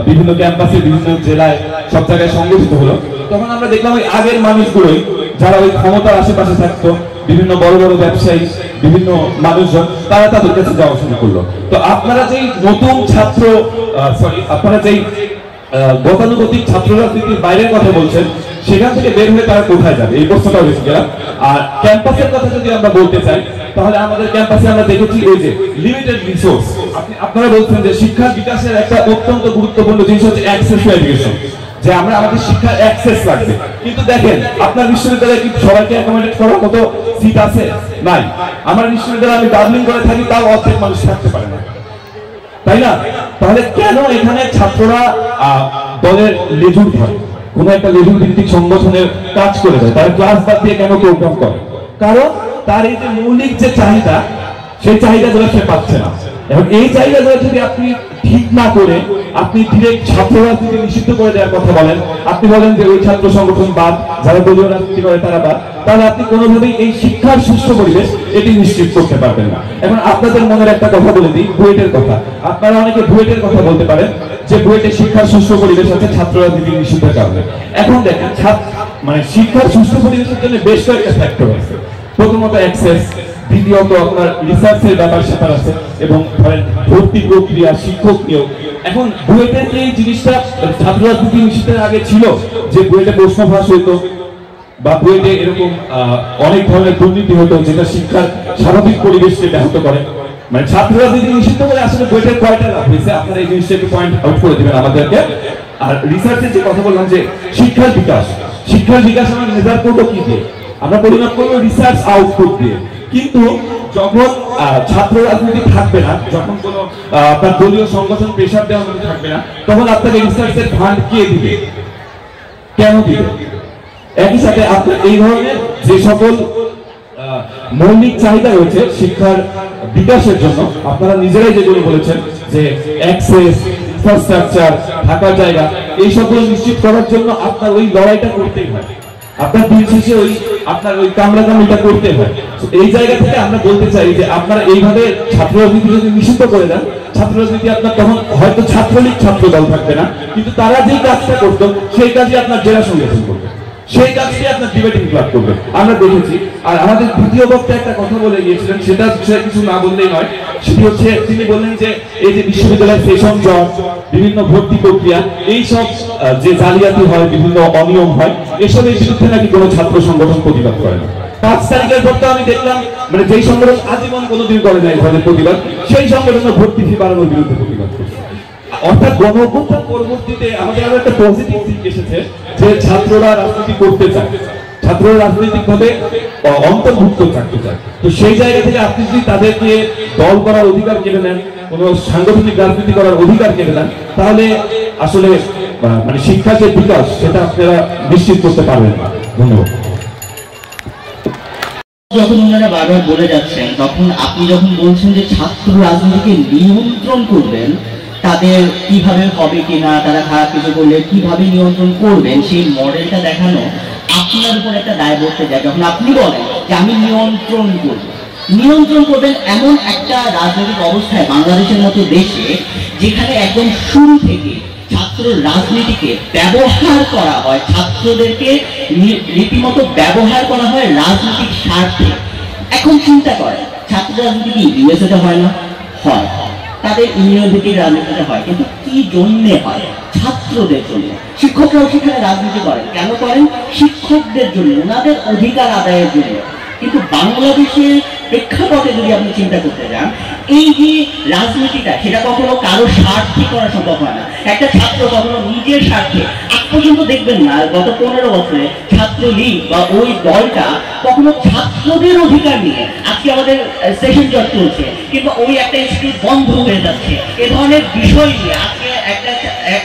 বিভিন্ন ক্যাম্পাসে, বিভিন্ন জেলায়, সব জায়গায় সংগঠিত হলো, তখন আমরা দেখলাম ওই আগের মানুষগুলোই যারা ওই ক্ষমতার আশেপাশে থাকতো, বিভিন্ন বড় বড় ব্যবসায়ী, বিভিন্ন মানুষজন, তারা তাদের কাছে যাওয়া শুরু করলো। তো আপনারা যেই নতুন ছাত্র আপনারা যেই গতানুগতিক ছাত্র রাজনীতির বাইরের কথা বলছেন, সেখান থেকে বের হয়ে তারা কোথায় যাবে, এই প্রশ্নটা বেশি গেলাম। আর ক্যাম্পাসের কথা যদি আমরা বলতে চাই, তাহলে আমাদের ক্যাম্পাসে আমরা দেখেছি ওই যে লিমিটেড রিসোর্স। আপনারা বলছেন যে শিক্ষার বিকাশের একটা অত্যন্ত গুরুত্বপূর্ণ জিনিস হচ্ছে অ্যাক্সেস টু এডুকেশন, যে আমরা আমাদের শিক্ষার অ্যাক্সেস লাগবে। কিন্তু দেখেন আপনার বিশ্ববিদ্যালয়ে কি সবাইকে অ্যাকোমোডেট করার মতো সিট আছে? নাই। আমার বিশ্ববিদ্যালয়ে আমি ডাবলিং করে থাকি, তাও অর্ধেক মানুষ থাকতে পারে না, তাই না? তাহলে কেন এখানে ছাত্ররা দলের লেজুর ধরে? কোনো একটা লেভেল ভিত্তিক সংগঠনের কাজ করে যায়, তারা ক্লাস বাদ দিয়ে কেন প্রোগ্রাম করে? কারণ তার এই যে মৌলিক যে চাহিদা, সেই চাহিদাগুলো সে পাচ্ছে না। এবং এই চাহিদাগুলো যদি আপনি ঠিক না করে আপনি ডিরেক্ট ছাত্র রাজনীতি নিষিদ্ধ করে দেওয়ার কথা বলেন, আপনি বলেন যে ওই ছাত্র সংগঠন বাদ, যারা দলীয় রাজনীতি করে তারা বাদ, তাহলে আপনি কোনোভাবেই এই শিক্ষার সুষ্ঠু পরিবেশ এটি নিশ্চিত করতে পারবেন না। এখন আপনাদের মনের একটা কথা বলে দিই, বুয়েটের কথা। আপনারা অনেকে বুয়েটের কথা বলতে পারেন যে বুয়েটে শিক্ষার সুষ্ঠু পরিবেশ আছে ছাত্র রাজনীতি নিষিদ্ধের কারণে। এখন দেখেন মানে শিক্ষার সুষ্ঠু পরিবেশের জন্য বেশ কয়েকটা ফ্যাক্টর আছে। প্রথমত অ্যাক্সেস, দ্বিতীয়ত আপনার রিসার্চের ব্যাপার স্যাপার আছে, এবং ধরেন ভর্তি প্রক্রিয়া, শিক্ষক নিয়োগ। এখন বুয়েটের যে জিনিসটা ছাত্র রাজনীতি নিষিদ্ধের আগে ছিল, যে বুয়েটে প্রশ্ন ফাঁস হইতো বা বুয়েটে এরকম অনেক ধরনের দুর্নীতি হতো যেটা শিক্ষার স্বাভাবিক পরিবেশকে ব্যাহত করে, মানে ছাত্র রাজনীতি নিষিদ্ধ করে আসলে বুয়েটের কয়টা লাভ হয়েছে আপনারা এই জিনিসটা একটু পয়েন্ট আউট করে দেবেন আমাদেরকে। আর রিসার্চের যে কথা বললাম যে শিক্ষার বিকাশ আমরা মেজার করবো কি দিয়ে? আমরা পরিমাপ করবো রিসার্চ আউটপুট দিয়ে। কিন্তু যখন ছাত্র রাজনীতি থাকবে না, যখন কোনো আপনার দলীয় সংগঠন প্রেশার দেওয়ার মতো থাকবে না, তখন আপনাকে রিসার্চের ফান্ড কে দিবে, কেন দিবে? একই সাথে আপনার এই ধরনের যে সকল মৌলিক চাহিদা রয়েছে শিক্ষার বিকাশের জন্য, আপনারা নিজেরাই যেগুলো বলেছেন যে অ্যাক্সেস, ইনফ্রাস্ট্রাকচার, থাকার জায়গা, এই সকল নিশ্চিত করার জন্য আপনার ওই লড়াইটা করতেই হয়, আপনার দিন শেষে আপনার ওই কামড়াকামড়িটা করতে হয়। এই জায়গা থেকে আমরা বলতে চাই যে আপনারা এইভাবে ছাত্র রাজনীতি যদি নিষিদ্ধ করে দেন, ছাত্র রাজনীতি আপনার তখন হয়তো ছাত্রলীগ ছাত্র দল থাকবে না, কিন্তু তারা যেই কাজটা করতো সেই কাজই আপনার জেলা সংগঠন করবে, সেই কাজটি আপনার ডিবেটিং ক্লাব করবে, আমরা দেখেছি। আর আমাদের দ্বিতীয় বক্তা একটা কথা বলে গিয়েছিলেন, সেটা কিছু না বললেই নয়। সেটি হচ্ছে তিনি বললেন যে এই যে বিশ্ববিদ্যালয়ের সেশন জট, বিভিন্ন ভর্তি প্রক্রিয়া, এই সব যে জালিয়াতি হয়, বিভিন্ন অনিয়ম হয়, এসবের বিরুদ্ধে নাকি কোনো ছাত্র সংগঠন প্রতিবাদ করে না। 5 তারিখের পর তো আমি দেখলাম মানে যেই সংগঠন আজীবন কোনোদিন করে নাই তাদের প্রতিবাদ, সেই সংগঠনের ভর্তি ফি বাড়ানোর বিরুদ্ধে প্রতিবাদ করছে। অর্থাৎ গণঅভ্যুত্থান পরবর্তীতে আমাদের আরো একটা পজিটিভ দিক এসেছে যে ছাত্ররা রাজনীতি করতে চায়, ছাত্ররা রাজনৈতিকভাবে অন্তর্ভুক্ত থাকতে চায়। তো সেই জায়গা থেকে আপনি যদি তাদেরকে দল করার অধিকার কেড়ে নেন, কোন সাংগঠনিক রাজনীতি করার অধিকার কেড়ে নেন, তাহলে আসলে মানে শিক্ষার যে বিকাশ সেটা আপনারা নিশ্চিত করতে পারবেন না। ধন্যবাদ। যখন ওনারা বারবার বলে যাচ্ছেন, তখন আপনি যখন বলছেন যে ছাত্র রাজনীতিকে নিয়ন্ত্রণ করবেন, তাদের কিভাবে হবে কিনা, তারা খারাপ কিছু করলে কিভাবে নিয়ন্ত্রণ করবেন, সেই মডেলটা দেখানো আপনার উপর একটা দায় বলতে যায়। যখন আপনি বলেন যে আমি নিয়ন্ত্রণ করবেন এমন একটা রাজনৈতিক অবস্থায় বাংলাদেশের মতো দেশে, যেখানে একদম শুরু থেকে ছাত্র রাজনীতিকে ব্যবহার করা হয়, ছাত্রদেরকে রীতিমতো ব্যবহার করা হয় রাজনৈতিক স্বার্থে। এখন চিন্তা করেন, ছাত্র রাজনীতি কি ইউএসএতে হয় না? হয়। তাদের ইউনিভার্সিটির রাজনীতিটা হয়, কিন্তু কি জন্যে হয়? ছাত্রদের জন্য। শিক্ষকরাও সেখানে রাজনীতি করেন, কেন করেন? শিক্ষকদের জন্য, ওনাদের অধিকার আদায়ের জন্য। কিন্তু বাংলাদেশের প্রেক্ষাপটে যদি আপনি চিন্তা করতে যান, এই যে রাজনীতিটা, সেটা কখনো কারো স্বার্থে করা সম্ভব হয় না। একটা ছাত্র কখনো নিজের স্বার্থে, আজ পর্যন্ত দেখবেন না গত 15 বছরে ছাত্রলীগ বা ওই দলটা কখনো ছাত্রদের অধিকার নিয়ে, আজকে আমাদের সেশন জট চলছে কিংবা ওই একটা ইনস্টিটিউট বন্ধ হয়ে যাচ্ছে, এ ধরনের বিষয় নিয়ে আজকে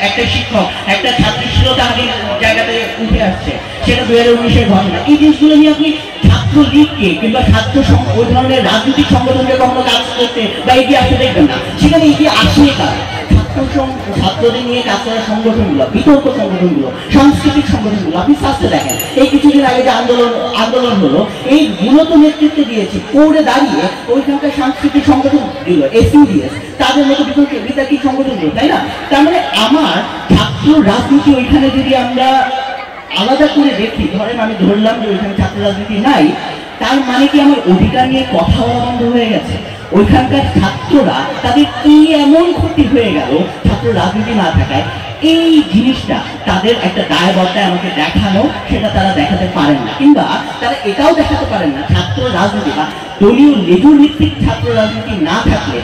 একটা শিক্ষক একটা ছাত্রী শিরোধারীর জায়গাতে উঠে আসছে, সেটা 2019-এর ঘটনা। এই জিনিসগুলো নিয়ে আপনি ছাত্রলীগকে কিংবা ছাত্র ওই ধরনের রাজনৈতিক সংগঠনকে কখনো কাজ করতে বা এগিয়ে আসতে দেখবেন না। সেখানে এগিয়ে আসে কারা? ছাত্রদের নিয়ে কাজ করার সংগঠনগুলো, বিতর্ক সংগঠনগুলো, সাংস্কৃতিক সংগঠনগুলো। আপনি সাথে দেখেন এই কিছুদিন আগে যে আন্দোলন হলো, এই মূলত নেতৃত্ব দিয়েছে পৌড়ে দাঁড়িয়ে ওইখানকার সাংস্কৃতিক সংগঠন দিল, এসইউডিএস, তাদের মতো বিতর্কিত সংগঠনগুলো, তাই না? তার মানে আমার ছাত্র রাজনীতি ওইখানে যদি আমরা আলাদা করে দেখি, ধরেন আমি ধরলাম যে ওইখানে ছাত্র রাজনীতি নাই, তার মানে কি আমার অধিকার নিয়ে কথা বলা বন্ধ হয়ে গেছে? ওইখানকার ছাত্ররা তাদের কি এমন ক্ষতি হয়ে গেল ছাত্র রাজনীতি না থাকায়? এই জিনিসটা তাদের একটা দায়বদ্ধতায় আমাকে দেখানো, সেটা তারা দেখাতে পারেন না। কিংবা তারা এটাও দেখাতে পারেন না ছাত্র রাজনীতি বা দলীয় লেজুর ভিত্তিক ছাত্র রাজনীতি না থাকলে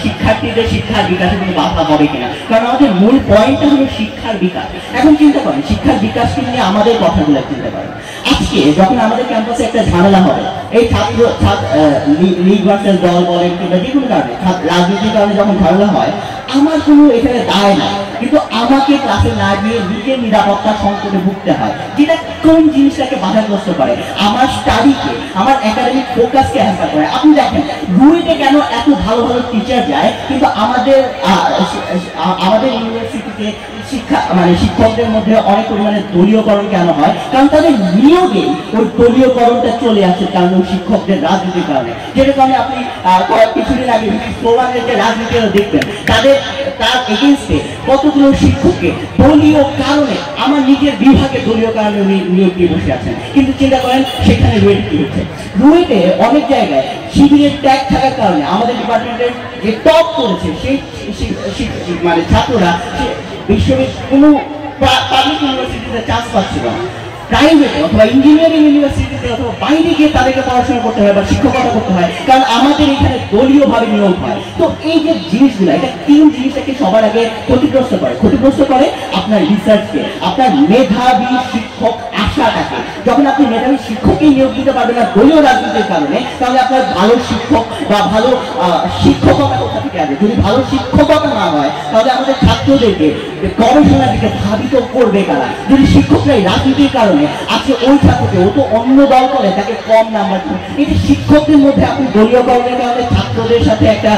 শিক্ষার্থীদের শিক্ষার বিকাশে কোনো বাধা হবে কিনা, কারণ আমাদের মূল পয়েন্টটা হলো শিক্ষার বিকাশ। এখন চিন্তা করেন শিক্ষার বিকাশকে নিয়ে আমাদের কথাগুলো চিন্তা করেন। আজকে যখন আমাদের ক্যাম্পাসে একটা ঝামেলা হবে, এই ছাত্র লীগ ভার্সেস দল বলেন কিংবা যে কোনো কারণে রাজনীতির কারণে যখন ঝামেলা হয়, আমার কোনো এখানে দায় না, কিন্তু আমাকে ক্লাসে না গিয়ে নিজের নিরাপত্তা সংকটে ভুগতে হয়, যেটা কোন জিনিসটাকে বাধাগ্রস্ত করে, আমার স্টাডিকে, আমার একাডেমিক ফোকাসকে হ্যাম্পার করে। আপনি দেখেন রুয়েটে কেন এত ভালো ভালো টিচার যায়, কিন্তু আমাদের ইউনিভার্সিটিতে শিক্ষকদের মধ্যে অনেক পরিমাণে দলীয়করণ কেন হয়, কারণ তাদের নিয়োগে ওই দলীয়করণটা চলে আসে, কারণ শিক্ষকদের রাজনীতির কারণে। যেটার কারণে আপনি কিছুদিন আগে স্লোগানের যে রাজনীতিটা দেখবেন, তার এগেনস্টে কতগুলো শিক্ষককে দলীয় কারণে, আমার নিজের বিভাগে দলীয় কারণে উনি নিয়োগ দিয়ে বসে আছেন। কিন্তু চিন্তা করেন সেখানে রুয়েটে কি হচ্ছে, রুয়েটে অনেক জায়গায় শিবিরের ট্যাগ থাকার কারণে আমাদের ডিপার্টমেন্টের যে টপ করেছে সেই ছাত্ররা কোনো পাবলিক ইউনিভার্সিটিতে চান্স পাচ্ছিল না, প্রাইভেটে অথবা ইঞ্জিনিয়ারিং ইউনিভার্সিটিতে অথবা বাইরে গিয়ে তাদেরকে পড়াশোনা করতে হয় বা শিক্ষকতা করতে হয়, কারণ আমাদের এখানে দলীয়ভাবে নিয়োগ হয়। তো এই যে জিনিসগুলো, এটা তিন জিনিসটাকে সবার আগে ক্ষতিগ্রস্ত করে আপনার রিসার্চকে, আপনার মেধাবী শিক্ষক আশাটাকে। যখন আপনি মেধাবী শিক্ষককে নিয়োগ দিতে পারবেন না দলীয় রাজনীতির কারণে, তাহলে আপনার ভালো শিক্ষক বা ভালো শিক্ষকতা কোথা থেকে আসবে? যদি ভালো শিক্ষকতা না হয়, তাহলে আমাদের ছাত্রদেরকে গবেষণার দিকে ধাবিত করবে কারা? যদি শিক্ষকরাই রাজনীতির কারণে আজকে ওই ছাত্রকে, ও তো অন্য দল করে তাকে কম নাম্বার দেন, এই যে শিক্ষকদের মধ্যে আপনি দলীয়করণের কারণে ছাত্রদের সাথে একটা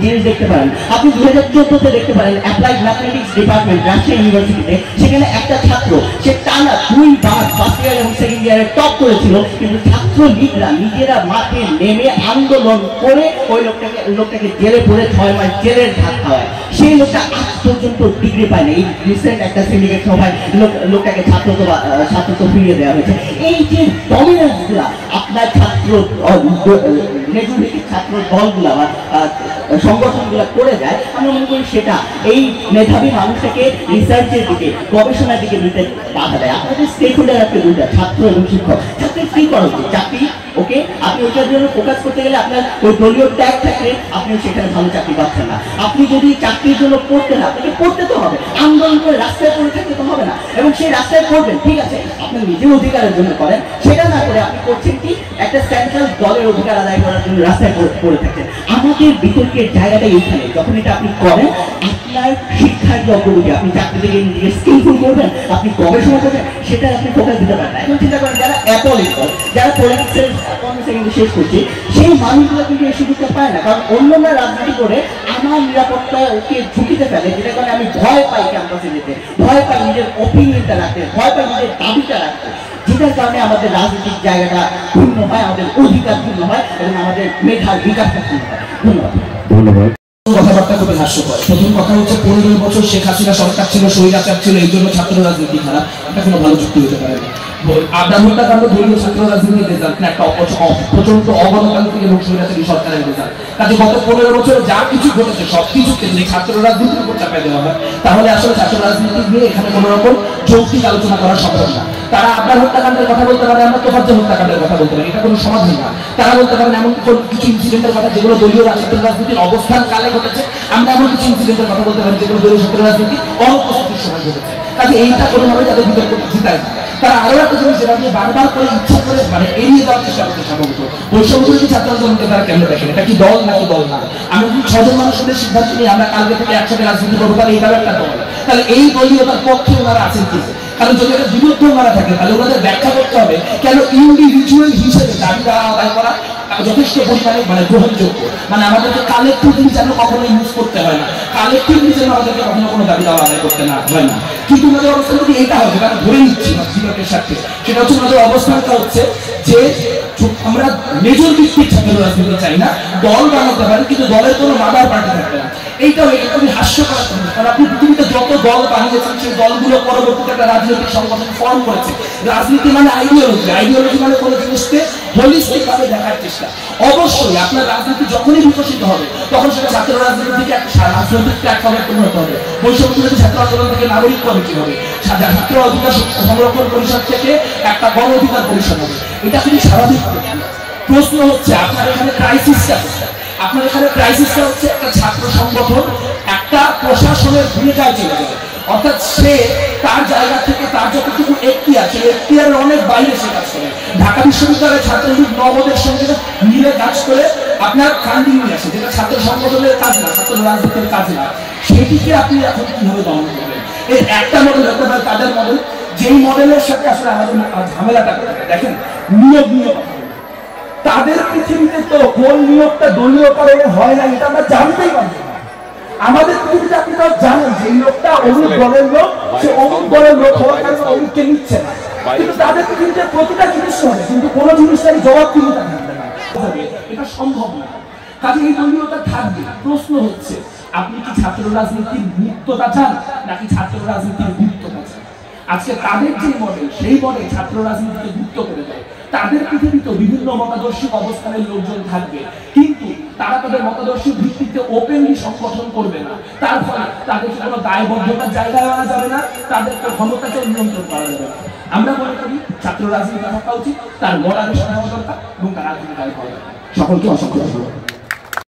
জিনিস দেখতে পারেন। আপনি 2014-তে দেখতে পারেন অ্যাপ্লাইড ম্যাথমেটিক্স ডিপার্টমেন্ট রাজশাহী ইউনিভার্সিটিতে, সেখানে একটা ছাত্র সে টানা 2 বার ফার্স্ট ইয়ার এবং সেকেন্ড ইয়ারে টপ করেছিল, কিন্তু ছাত্র লীগরা নিজেরা মাঠে নেমে আন্দোলন করে ওই লোকটাকে জেলে পড়ে 6 মাস জেলের ভাত খাওয়ায়। সেই লোকটা আজ পর্যন্ত ডিগ্রি পায় না। এই রিসেন্ট একটা সিন্ডিকেট সভায় লোকটাকে ছাত্রত্ব ফিরিয়ে দেওয়া হয়েছে। এই যে ডমিনেন্সগুলা আপনার ছাত্র দলগুলা বা সংগঠনগুলো করে যায়, আমরা মনে করি সেটা এই মেধাবী মানুষটাকে রিসার্চের দিকে, গবেষণার দিকে নিতে বাধা দেয়। আপনাদের স্টেক হোল্ডার আছে দুইটা, ছাত্র এবং শিক্ষক। ছাত্রের কি করা উচিত? চাকরি, ওকে, আপনি ওইটার জন্য ফোকাস করতে গেলে আপনার ওই দলীয় ট্যাগ থাকলে আপনি সেখানে ভালো চাকরি পাচ্ছেন না। আপনি যদি চাকরির জন্য পড়তে না, আপনাকে পড়তে তো হবে, আন্দোলন করে রাস্তায় পড়ে থাকতে তো হবে না, এবং সেই রাস্তায় পড়বেন, ঠিক আছে, আপনার নিজের অধিকারের জন্য করেন, সেটা না করে আপনি করছেন কি একটা সেন্ট্রাল দলের অধিকার আদায় করার জন্য রাস্তায় পড়ে থাকছেন। আমাদের বিতর্কের জায়গাটা এইখানে, যখন এটা আপনি করেন, আপনার শিক্ষার যে অগ্রগতি, আপনি চাকরি থেকে নিজেকে স্কিলফুল করবেন, আপনি গবেষণা করবেন, সেটা আপনি ফোকাস দিতে পারেন না। এখন চিন্তা করেন যারা অ্যাপলিটিক্যাল, যারা পলিটিক্সের শেষ করছে, সেই মানুষগুলো কিন্তু এই সুযোগটা পায় না, কারণ অন্যন্য রাজনীতি করে আমার নিরাপত্তাকে ঝুঁকিতে ফেলে, যেটা কারণে আমি ভয় পাই ক্যাম্পাসে যেতে, ভয় পাই নিজের ওপিনিয়নটা রাখতে, ভয় পাই নিজের দাবিটা রাখতে, যেটার কারণে আমাদের রাজনৈতিক জায়গাটা ভিন্ন হয়, আমাদের অধিকার ভিন্ন হয় এবং আমাদের মেধার বিকাশটা ভিন্ন হয়। ধন্যবাদ। কথাবার্তা খুবই হাস্যকর। প্রথম কথা হচ্ছে 15 বছর শেখ হাসিনা সরকার ছিল, স্বৈরাচার ছিল, এই জন্য ছাত্র রাজনীতি খারাপ, এটা কোনো ভালো যুক্তি হতে পারে না। আবদার হত্যাকাণ্ড দলীয় ছাত্র রাজনীতির রেজাল্ট না, একটা প্রচন্ড অগণতান্ত্রিক এবং স্বৈরাচারী সরকারের রেজাল্ট। কাজে গত 15 বছরে যা কিছু ঘটেছে সবকিছুকে যদি ছাত্র রাজনীতির উপর চাপাই দেওয়া হয়, তাহলে আসলে ছাত্র রাজনীতি নিয়ে এখানে কোনো রকম যৌক্তিক আলোচনা করা সম্ভব না। তারা আবদার হত্যাকাণ্ডের কথা বলতে পারে, আমরা তোফাজ্জল হত্যাকাণ্ডের কথা বলতে পারি, এটা কোনো সমাধান না। তারা বলতে পারেন এমন কিছু ইনসিডেন্টের কথা যেগুলো দলীয় ছাত্র রাজনীতির অবস্থান কালে ঘটেছে, আমরা এমন কিছু ইনসিডেন্টের কথা বলতে পারি যেগুলো দলীয় ছাত্র রাজনীতি অনুপস্থিতির সময় ঘটেছে। কাজে এইটা কোনোভাবে তাদের বিতর্ক জিতায় না। তারা আরো একটা জিনিস যেটা দিয়ে বারবার করে ইচ্ছা করে এড়িয়ে যাওয়ার চেষ্টা করতে সম্ভবত বৈষম্যবিরোধী ছাত্র আন্দোলনকে তারা কেন দেখেন, এটা কি দল নাকি দল না? আমি যদি 6 জন মানুষের সিদ্ধান্ত নিয়ে আমরা কালকে থেকে একসাথে রাজনীতি করবো, তাহলে এইভাবে একটা দল, তাহলে এই দলীয়তার পক্ষে ওনারা আছেন কি? কারণ যদি একটা বিরুদ্ধ ওনারা থাকে, তাহলে ওনাদের ব্যাখ্যা করতে হবে কেন ইন্ডিভিজুয়াল হিসেবে দাবি আদায় করা যথেষ্ট পরিমাণে গ্রহণযোগ্য। আমাদেরকে কালেক্টিভলি যেন কখনো ইউজ করতে হয় না, কালেক্টিভলি যেন আমাদেরকে কখনো কোনো দাবি দাওয়া আদায় করতে না হয় না। কিন্তু ওনাদের অবস্থান যদি এটা হবে, কারণ ধরে নিচ্ছি বিতর্কের সাথে, সেটা হচ্ছে ওনাদের অবস্থানটা হচ্ছে যে আমরা মেজর ভিত্তিক ছাত্র রাজনীতি চাই না, দল বানাতে পারি, কিন্তু দলের কোনো মাদার পার্টি থাকবে না। এইটাও খুবই হাস্যকর, কারণ আপনি পৃথিবীতে যত দল বানিয়েছেন সেই দলগুলো পরবর্তীতে একটা রাজনৈতিক সংগঠন ফর্ম করেছে। রাজনীতি মানে আইডিওলজি, আইডিওলজি মানে কোনো জিনিসকে হোলিস্টিক ভাবে দেখার চেষ্টা। অবশ্যই আপনার রাজনীতি যখনই বিকশিত হবে, তখন সেটা ছাত্র রাজনীতি থেকে একটা রাজনৈতিক প্ল্যাটফর্মে পরিণত হবে। বৈষম্যবিরোধী ছাত্র আন্দোলন থেকে নাগরিক কমিটি হবে, ছাত্র অধিকার সংরক্ষণ পরিষদ থেকে একটা গণ অধিকার পরিষদ হবে। এটা খুবই স্বাভাবিক। প্রশ্ন হচ্ছে আপনার এখানে ক্রাইসিসটা হচ্ছে একটা ছাত্র সংগঠন একটা প্রশাসনের ভূমিকায় চলে যায়, অর্থাৎ সে তার জায়গা থেকে তার যতটুকু এখতিয়ারের অনেক বাইরে সে কাজ করে। ঢাকা বিশ্ববিদ্যালয়ের ছাত্রলীগ নবদের সঙ্গে মিলে কাজ করে আপনার ফান্ডিং নিয়ে আসে, যেটা ছাত্র সংগঠনের কাজ না, ছাত্র রাজনীতির কাজ না। সেটিকে আপনি এখন কিভাবে দমন করবেন? এর একটা মডেল হতে পারে তাদের মডেল, যেই মডেলের সাথে আসলে আমাদের ঝামেলাটা করে। দেখেন নিয়োগ তাদের পৃথিবীতে তো কোন নিয়োগটা দলীয় কারণে হয় না এটা আমরা জানতেই পারবো না। আমাদের পৃথিবীতে আপনি তো জানেন যে এই লোকটা অমুক দলের লোক, সে অমুক দলের লোক হওয়ার কারণে অমুককে নিচ্ছে না, কিন্তু তাদের পৃথিবীতে প্রতিটা জিনিস হবে, কিন্তু কোনো জিনিসটারই জবাবদিহিতা থাকবে না, এটা সম্ভব না। কাজে এই দলীয়তা থাকবে। প্রশ্ন হচ্ছে আপনি কি ছাত্র রাজনীতির মুক্ততা চান নাকি ছাত্র রাজনীতির মুক্ততা চান? আজকে তাদের যে মডেল, সেই মডেল ছাত্র রাজনীতিকে মুক্ত করে দেয়। তাদের পৃথিবীতে বিভিন্ন মতাদর্শিক অবস্থানের লোকজন থাকবে, কিন্তু তারা তাদের মতাদর্শিক ভিত্তিতে ওপেনলি সংগঠন করবে না। তার ফলে তাদেরকে কোনো দায়বদ্ধতার জায়গায় আনা যাবে না, তাদেরকে ক্ষমতাকে নিয়ন্ত্রণ করা যাবে না। আমরা মনে করি ছাত্র রাজনীতি থাকা উচিত, তার মডারেশন হওয়া দরকার এবং তার রাজনীতি হওয়া দরকার। সকলকে অসংখ্য ধন্যবাদ।